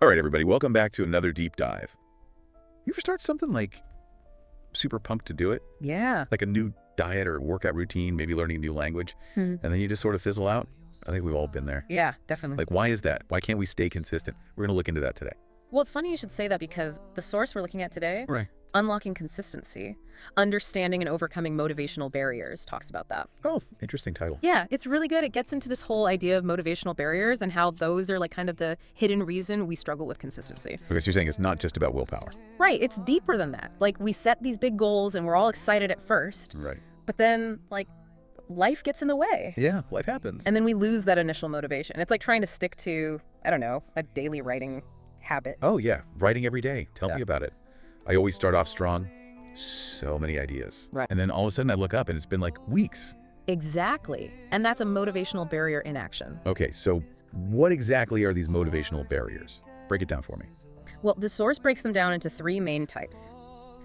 All right, everybody, welcome back to another deep dive. You ever start something like super pumped to do it? Yeah. Like a new diet or workout routine, maybe learning a new language, and then you just sort of fizzle out? I think we've all been there. Yeah, definitely. Like, why is that? Why can't we stay consistent? We're going to look into that today. Well, it's funny you should say that because the source we're looking at today, Right. Unlocking Consistency, Understanding and Overcoming Motivational Barriers, talks about that. Oh, interesting title. Yeah, it's really good. It gets into this whole idea of motivational barriers and how those are like kind of the hidden reason we struggle with consistency. Okay, so you're saying it's not just about willpower. Right, it's deeper than that. Like, we set these big goals and we're all excited at first, Right. but then, like, life gets in the way. Yeah, life happens. And then we lose that initial motivation. It's like trying to stick to, I don't know, a daily writing habit. Oh, yeah, writing every day. Tell Yeah. me about it. I always start off strong. So many ideas. Right. And then all of a sudden I look up and it's been like weeks. Exactly. And that's a motivational barrier in action. Okay, so what exactly are these motivational barriers? Break it down for me. Well, the source breaks them down into three main types: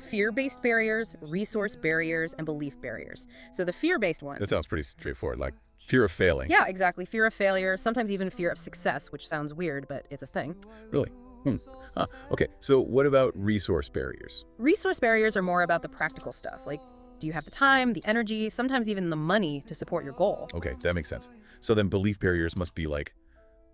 fear-based barriers, resource barriers, and belief barriers. So the fear-based ones. That sounds pretty straightforward, like fear of failing. Yeah, exactly. Fear of failure, sometimes even fear of success, which sounds weird, but it's a thing. Really? Huh. Okay, so what about resource barriers? Resource barriers are more about the practical stuff, like, do you have the time, the energy, sometimes even the money to support your goal? Okay, that makes sense. So then belief barriers must be like,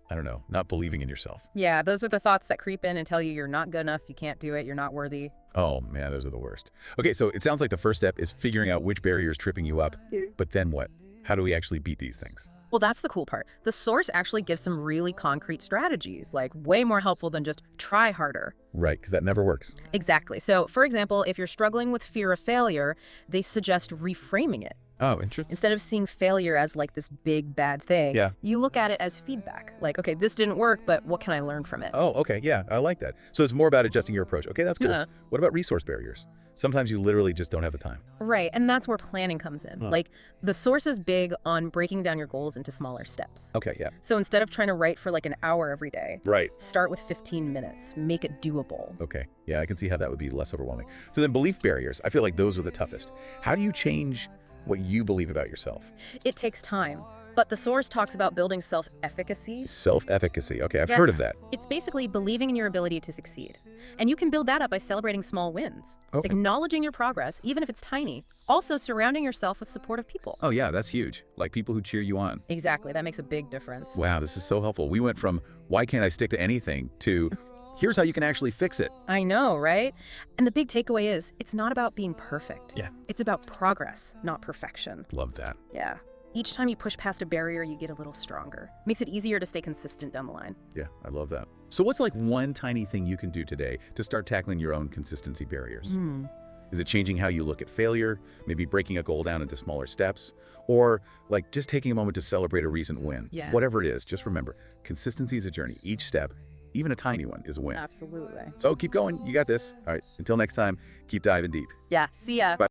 I don't know, not believing in yourself. Yeah, those are the thoughts that creep in and tell you you're not good enough, you can't do it, you're not worthy. Oh man, those are the worst. Okay, so it sounds like the first step is figuring out which barrier is tripping you up. But then what? How do we actually beat these things? Well, that's the cool part. The source actually gives some really concrete strategies, like way more helpful than just try harder. Right, because that never works. Exactly. So, for example, if you're struggling with fear of failure, they suggest reframing it. Oh, interesting. Instead of seeing failure as like this big bad thing, Yeah. you look at it as feedback. Like, okay, this didn't work, but what can I learn from it? Oh, okay, yeah, I like that. So it's more about adjusting your approach. Okay, that's cool. Yeah. What about resource barriers? Sometimes you literally just don't have the time. Right, and that's where planning comes in. Huh. Like, the source is big on breaking down your goals into smaller steps. Okay, yeah. So instead of trying to write for like an hour every day, Right. start with 15 minutes. Make it doable. Okay, yeah, I can see how that would be less overwhelming. So then belief barriers, I feel like those are the toughest. How do you change what you believe about yourself? It takes time, but the source talks about building self-efficacy. Self-efficacy. Okay, I've Yeah. heard of that. It's basically believing in your ability to succeed. And you can build that up by celebrating small wins, Okay. acknowledging your progress, even if it's tiny. Also, surrounding yourself with supportive people. Oh yeah, that's huge. Like people who cheer you on. Exactly, that makes a big difference. Wow, this is so helpful. We went from why can't I stick to anything to here's how you can actually fix it. I know, right? And the big takeaway is, it's not about being perfect. Yeah. It's about progress, not perfection. Love that. Yeah. Each time you push past a barrier, you get a little stronger. Makes it easier to stay consistent down the line. Yeah, I love that. So what's like one tiny thing you can do today to start tackling your own consistency barriers? Is it changing how you look at failure, maybe breaking a goal down into smaller steps, or like just taking a moment to celebrate a recent win? Yeah. Whatever it is, just remember, consistency is a journey. Each step, even a tiny one, is a win. Absolutely. So keep going. You got this. All right. Until next time, keep diving deep. Yeah, see ya. Bye.